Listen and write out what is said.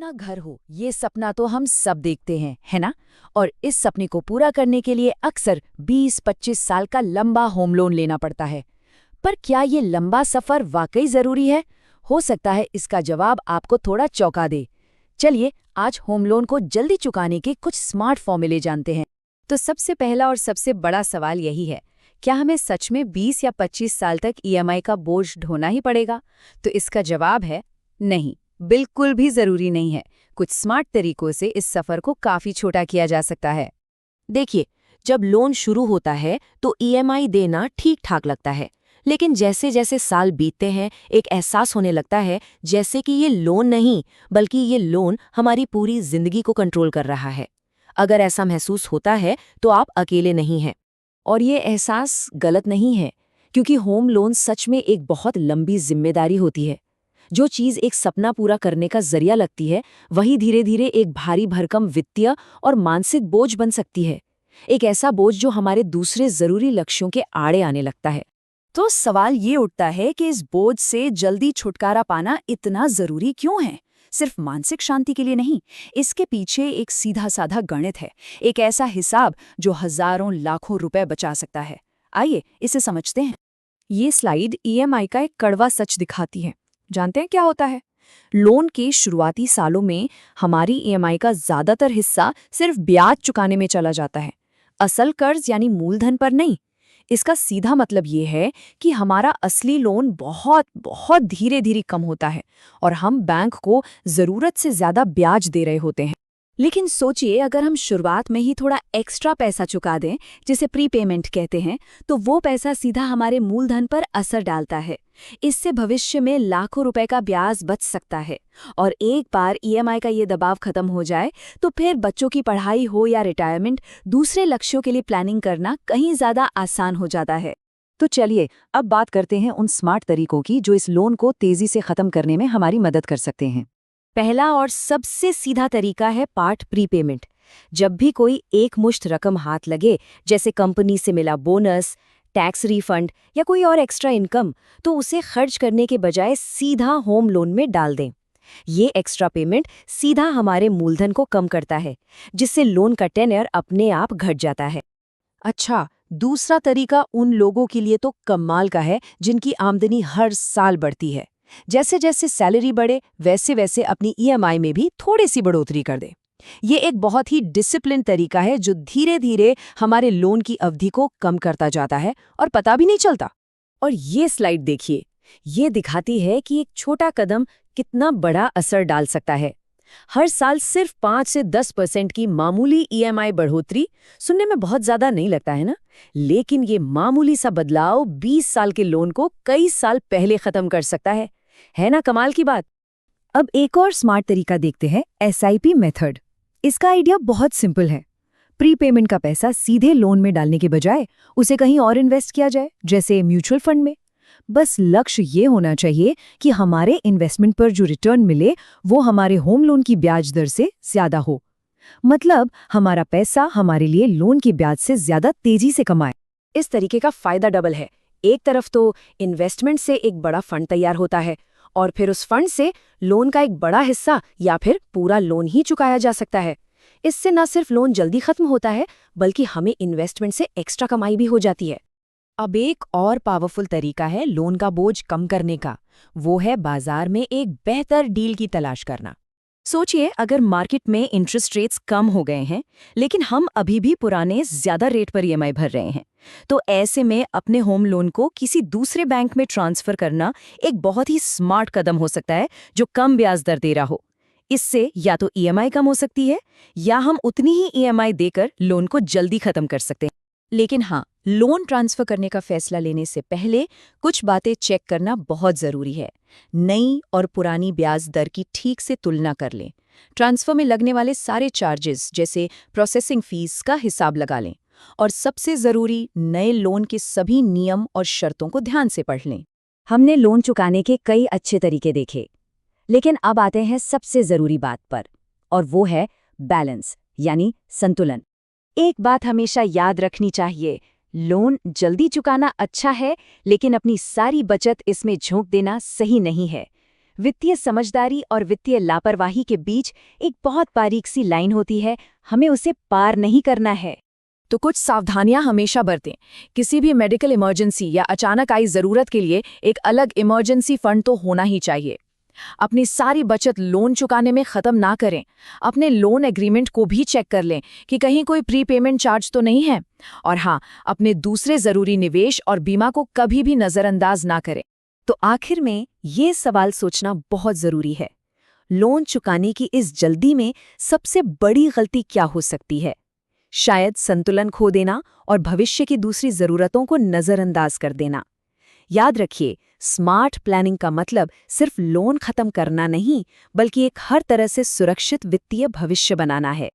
अपना घर हो, ये सपना तो हम सब देखते हैं, है ना? और इस सपने को पूरा करने के लिए अक्सर 20-25 साल का लंबा होम लोन लेना पड़ता है। पर क्या ये लंबा सफर वाकई जरूरी है? हो सकता है इसका जवाब आपको थोड़ा चौंका दे। चलिए आज होम लोन को जल्दी चुकाने के कुछ स्मार्ट फॉर्मूले जानते हैं। तो सबसे पहला और सबसे बड़ा सवाल यही है, क्या हमें सच में 20 या 25 साल तक ईएमआई का बोझ ढोना ही पड़ेगा? तो इसका जवाब है नहीं, बिल्कुल भी जरूरी नहीं है। कुछ स्मार्ट तरीकों से इस सफर को काफी छोटा किया जा सकता है। देखिए, जब लोन शुरू होता है तो ईएमआई देना ठीक ठाक लगता है, लेकिन जैसे जैसे साल बीतते हैं एक एहसास होने लगता है जैसे कि ये लोन नहीं बल्कि ये लोन हमारी पूरी जिंदगी को कंट्रोल कर रहा है। अगर ऐसा महसूस होता है तो आप अकेले नहीं हैं। और ये एहसास गलत नहीं है, क्योंकि होम लोन सच में एक बहुत लंबी जिम्मेदारी होती है। जो चीज़ एक सपना पूरा करने का जरिया लगती है, वही धीरे धीरे एक भारी भरकम वित्तीय और मानसिक बोझ बन सकती है। एक ऐसा बोझ जो हमारे दूसरे जरूरी लक्ष्यों के आड़े आने लगता है। तो सवाल ये उठता है कि इस बोझ से जल्दी छुटकारा पाना इतना जरूरी क्यों है? सिर्फ मानसिक शांति के लिए नहीं, इसके पीछे एक सीधा साधा गणित है, एक ऐसा हिसाब जो हजारों लाखों रुपए बचा सकता है। आइए इसे समझते हैं। ये स्लाइड ईएमआई का एक कड़वा सच दिखाती है। जानते हैं क्या होता है? लोन के शुरुआती सालों में हमारी ईएमआई का ज्यादातर हिस्सा सिर्फ ब्याज चुकाने में चला जाता है, असल कर्ज यानी मूलधन पर नहीं। इसका सीधा मतलब ये है कि हमारा असली लोन बहुत बहुत धीरे धीरे कम होता है और हम बैंक को जरूरत से ज्यादा ब्याज दे रहे होते हैं। लेकिन सोचिए, अगर हम शुरुआत में ही थोड़ा एक्स्ट्रा पैसा चुका दें, जिसे प्रीपेमेंट कहते हैं, तो वो पैसा सीधा हमारे मूलधन पर असर डालता है। इससे भविष्य में लाखों रुपए का ब्याज बच सकता है। और एक बार ईएमआई का ये दबाव खत्म हो जाए तो फिर बच्चों की पढ़ाई हो या रिटायरमेंट, दूसरे लक्ष्यों के लिए प्लानिंग करना कहीं ज्यादा आसान हो जाता है। तो चलिए अब बात करते हैं उन स्मार्ट तरीकों की जो इस लोन को तेजी से खत्म करने में हमारी मदद कर सकते हैं। पहला और सबसे सीधा तरीका है पार्ट प्रीपेमेंट। जब भी कोई एकमुश्त रकम हाथ लगे, जैसे कंपनी से मिला बोनस, टैक्स रिफंड या कोई और एक्स्ट्रा इनकम, तो उसे खर्च करने के बजाय सीधा होम लोन में डाल दें। ये एक्स्ट्रा पेमेंट सीधा हमारे मूलधन को कम करता है, जिससे लोन का टेन्योर अपने आप घट जाता है। अच्छा, दूसरा तरीका उन लोगों के लिए तो कमाल का है जिनकी आमदनी हर साल बढ़ती है। जैसे जैसे सैलरी बढ़े वैसे वैसे अपनी ईएमआई में भी थोड़ी सी बढ़ोतरी कर दे। ये एक बहुत ही डिसिप्लिन तरीका है जो धीरे धीरे हमारे लोन की अवधि को कम करता जाता है और पता भी नहीं चलता। और ये स्लाइड देखिए, ये दिखाती है कि एक छोटा कदम कितना बड़ा असर डाल सकता है। हर साल सिर्फ 5 से 10% की मामूली ईएमआई बढ़ोतरी सुनने में बहुत ज्यादा नहीं लगता है ना? लेकिन ये मामूली सा बदलाव 20 साल के लोन को कई साल पहले खत्म कर सकता है ना कमाल की बात? अब एक और स्मार्ट तरीका देखते हैं, एसआईपी मेथड। इसका आइडिया बहुत सिंपल है। प्रीपेमेंट का पैसा सीधे लोन में डालने के बजाय उसे कहीं और इन्वेस्ट किया जाए, जैसे म्यूचुअल फंड में। बस लक्ष्य ये होना चाहिए कि हमारे इन्वेस्टमेंट पर जो रिटर्न मिले वो हमारे होम लोन की ब्याज दर से ज्यादा हो। मतलब हमारा पैसा हमारे लिए लोन की ब्याज से ज्यादा तेजी से कमाए। इस तरीके का फायदा डबल है। एक तरफ तो इन्वेस्टमेंट से एक बड़ा फंड तैयार होता है और फिर उस फंड से लोन का एक बड़ा हिस्सा या फिर पूरा लोन ही चुकाया जा सकता है। इससे न सिर्फ लोन जल्दी खत्म होता है, बल्कि हमें इन्वेस्टमेंट से एक्स्ट्रा कमाई भी हो जाती है। अब एक और पावरफुल तरीका है लोन का बोझ कम करने का। वो है बाजार में एक बेहतर डील की तलाश करना। सोचिए, अगर मार्केट में इंटरेस्ट रेट्स कम हो गए हैं, लेकिन हम अभी भी पुराने ज्यादा रेट पर ईएमआई भर रहे हैं, तो ऐसे में अपने होम लोन को किसी दूसरे बैंक में ट्रांसफर करना एक बहुत ही स्मार्ट कदम हो सकता है जो कम ब्याज दर दे रहा हो। इससे या तो ईएमआई कम हो सकती है या हम उतनी ही ईएमआई देकर लोन को जल्दी खत्म कर सकते हैं। लेकिन हाँ, लोन ट्रांसफर करने का फैसला लेने से पहले कुछ बातें चेक करना बहुत जरूरी है। नई और पुरानी ब्याज दर की ठीक से तुलना कर लें। ट्रांसफर में लगने वाले सारे चार्जेस जैसे प्रोसेसिंग फीस का हिसाब लगा लें। और सबसे जरूरी, नए लोन के सभी नियम और शर्तों को ध्यान से पढ़ लें। हमने लोन चुकाने के कई अच्छे तरीके देखे, लेकिन अब आते हैं सबसे जरूरी बात पर, और वो है बैलेंस यानी संतुलन। एक बात हमेशा याद रखनी चाहिए, लोन जल्दी चुकाना अच्छा है, लेकिन अपनी सारी बचत इसमें झोंक देना सही नहीं है। वित्तीय समझदारी और वित्तीय लापरवाही के बीच एक बहुत बारीक सी लाइन होती है, हमें उसे पार नहीं करना है। तो कुछ सावधानियां हमेशा बरतें। किसी भी मेडिकल इमरजेंसी या अचानक आई ज़रूरत के लिए एक अलग इमरजेंसी फंड तो होना ही चाहिए। अपनी सारी बचत लोन चुकाने में ख़त्म ना करें। अपने लोन एग्रीमेंट को भी चेक कर लें कि कहीं कोई प्रीपेमेंट चार्ज तो नहीं है। और हाँ, अपने दूसरे ज़रूरी निवेश और बीमा को कभी भी नज़रअंदाज ना करें। तो आखिर में ये सवाल सोचना बहुत ज़रूरी है, लोन चुकाने की इस जल्दी में सबसे बड़ी गलती क्या हो सकती है? शायद संतुलन खो देना और भविष्य की दूसरी ज़रूरतों को नज़रअंदाज कर देना। याद रखिए, स्मार्ट प्लानिंग का मतलब सिर्फ लोन खत्म करना नहीं, बल्कि एक हर तरह से सुरक्षित वित्तीय भविष्य बनाना है।